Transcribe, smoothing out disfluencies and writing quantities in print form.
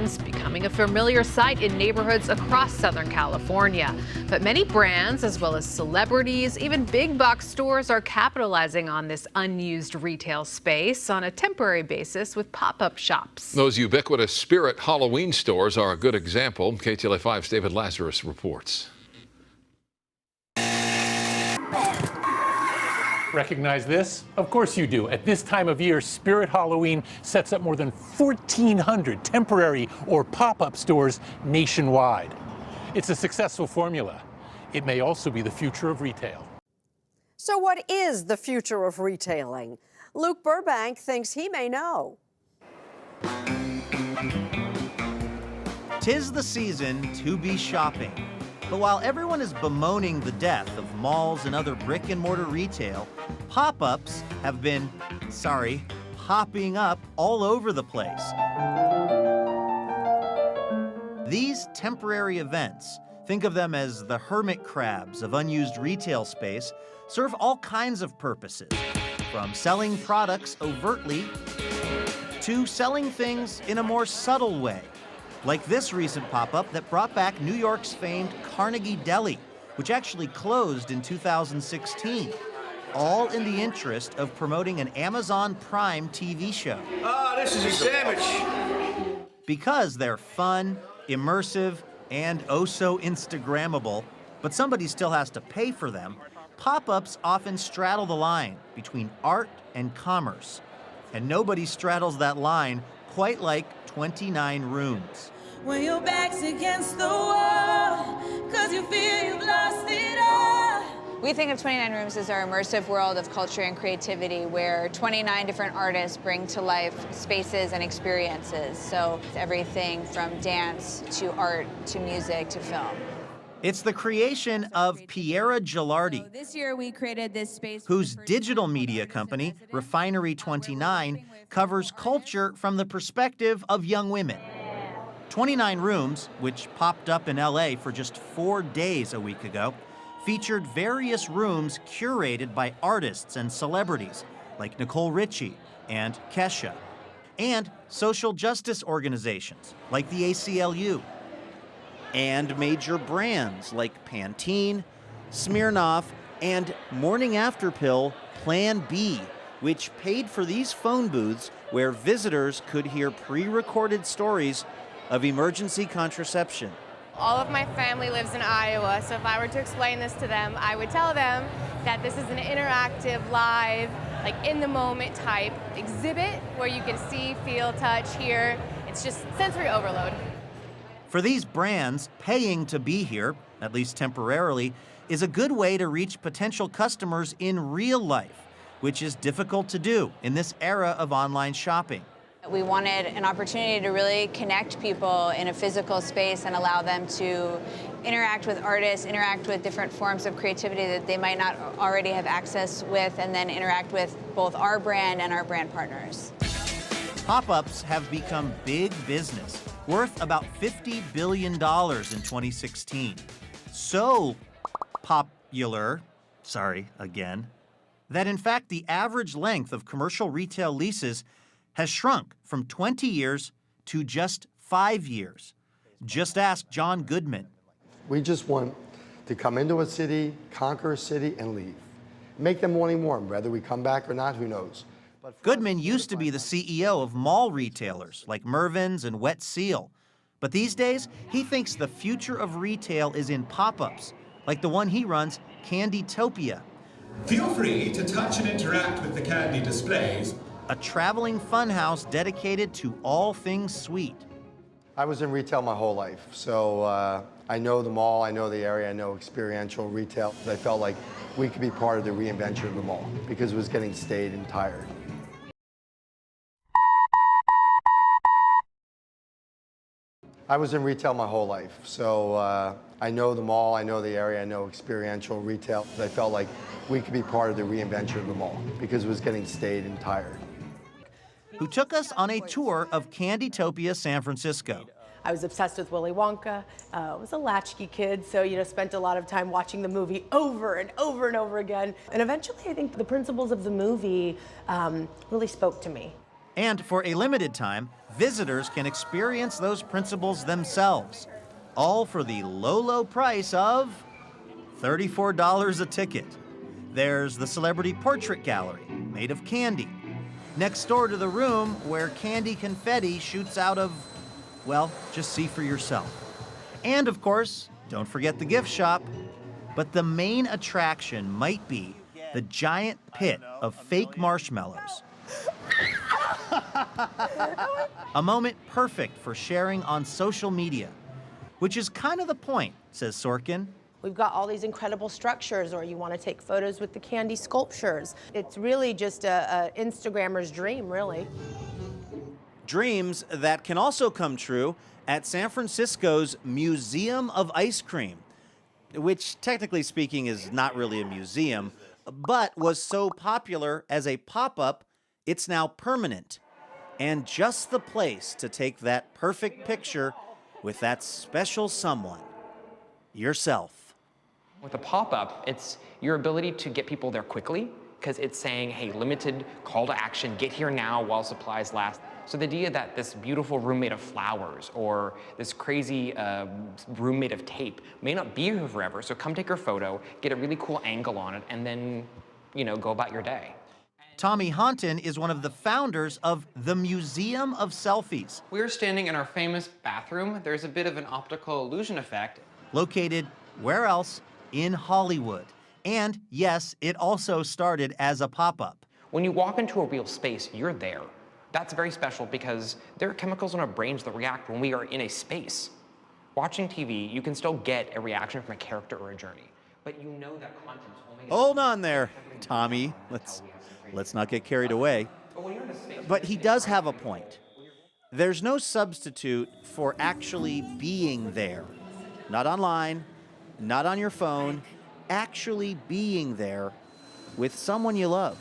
brands, becoming a familiar sight in neighborhoods across Southern California. But many brands, as well as celebrities, even big box stores, are capitalizing on this unused retail space on a temporary basis with pop-up shops. Those ubiquitous Spirit Halloween stores are a good example. KTLA 5's David Lazarus reports. Recognize this? Of course you do. At this time of year, Spirit Halloween sets up more than 1,400 temporary or pop-up stores nationwide. It's a successful formula. It may also be the future of retail. So what is the future of retailing? Luke Burbank thinks he may know. 'Tis the season to be shopping. But while everyone is bemoaning the death of malls and other brick-and-mortar retail, pop-ups have been, popping up all over the place. These temporary events, think of them as the hermit crabs of unused retail space, serve all kinds of purposes, from selling products overtly to selling things in a more subtle way. Like this recent pop-up that brought back New York's famed Carnegie Deli, which actually closed in 2016, all in the interest of promoting an Amazon Prime TV show. This is a sandwich. Because they're fun, immersive, and oh so Instagrammable, but somebody still has to pay for them, pop-ups often straddle the line between art and commerce. And nobody straddles that line quite like 29 Rooms. When your back's against the wall, 'cause you feel you've lost it all. We think of 29 Rooms as our immersive world of culture and creativity where 29 different artists bring to life spaces and experiences. So it's everything from dance to art to music to film. It's the creation of Piera Gilardi, This year we created this space whose digital media company, Refinery 29, covers culture from the perspective of young women. 29 Rooms, which popped up in LA for just 4 days a week ago, featured various rooms curated by artists and celebrities like Nicole Richie and Kesha, and social justice organizations like the ACLU, and major brands like Pantene, Smirnoff, and morning after pill Plan B, which paid for these phone booths where visitors could hear pre-recorded stories of emergency contraception. All of my family lives in Iowa, so if I were to explain this to them, I would tell them that this is an interactive, live, like in the moment type exhibit where you can see, feel, touch, hear. It's just sensory overload. For these brands, paying to be here, at least temporarily, is a good way to reach potential customers in real life, which is difficult to do in this era of online shopping. We wanted an opportunity to really connect people in a physical space and allow them to interact with artists, interact with different forms of creativity that they might not already have access with, and then interact with both our brand and our brand partners. Pop-ups have become big business, worth about $50 billion in 2016. So popular, that in fact the average length of commercial retail leases has shrunk from 20 years to just 5 years. Just ask John Goodman. We just want to come into a city, conquer a city, and leave. Make them wanting more. Whether we come back or not, who knows? Goodman used to be the CEO of mall retailers like Mervyn's and Wet Seal. But these days, he thinks the future of retail is in pop-ups, like the one he runs, Candytopia. Feel free to touch and interact with the candy displays. A traveling funhouse dedicated to all things sweet. I was in retail my whole life, so I know the mall, I know the area, I know experiential retail. I felt like we could be part of the reinvention of the mall because it was getting staid and tired. I was in retail my whole life, so I know the mall, I know the area, I know experiential retail. I felt like we could be part of the reinvention of the mall because it was getting staid and tired. Who took us on a tour of Candytopia San Francisco. I was obsessed with Willy Wonka. I was a latchkey kid, so spent a lot of time watching the movie over and over and over again. And eventually, I think the principles of the movie really spoke to me. And for a limited time, visitors can experience those principles themselves, all for the low, low price of $34 a ticket. There's the Celebrity Portrait Gallery, made of candy, next door to the room where candy confetti shoots out of, well, just see for yourself. And of course, don't forget the gift shop. But the main attraction might be the giant pit of fake marshmallows. A moment perfect for sharing on social media, which is kind of the point, says Sorkin. We've got all these incredible structures, or you want to take photos with the candy sculptures. It's really just a Instagrammer's dream, really. Dreams that can also come true at San Francisco's Museum of Ice Cream, which technically speaking is not really a museum, but was so popular as a pop-up, it's now permanent. And just the place to take that perfect picture with that special someone, yourself. With a pop-up, it's your ability to get people there quickly, because it's saying, hey, limited call to action, get here now while supplies last. So the idea that this beautiful room made of flowers or this crazy room made of tape may not be here forever, so come take your photo, get a really cool angle on it, and then, go about your day. Tommy Honton is one of the founders of the Museum of Selfies. We're standing in our famous bathroom. There's a bit of an optical illusion effect. Located where else? In Hollywood. And yes, it also started as a pop-up. When you walk into a real space, you're there. That's very special because there are chemicals in our brains that react when we are in a space. Watching TV, you can still get a reaction from a character or a journey, but you know that content's only... Hold on there, Tommy. Let's not get carried away. But he does have a point. There's no substitute for actually being there. Not online, not on your phone, actually being there with someone you love.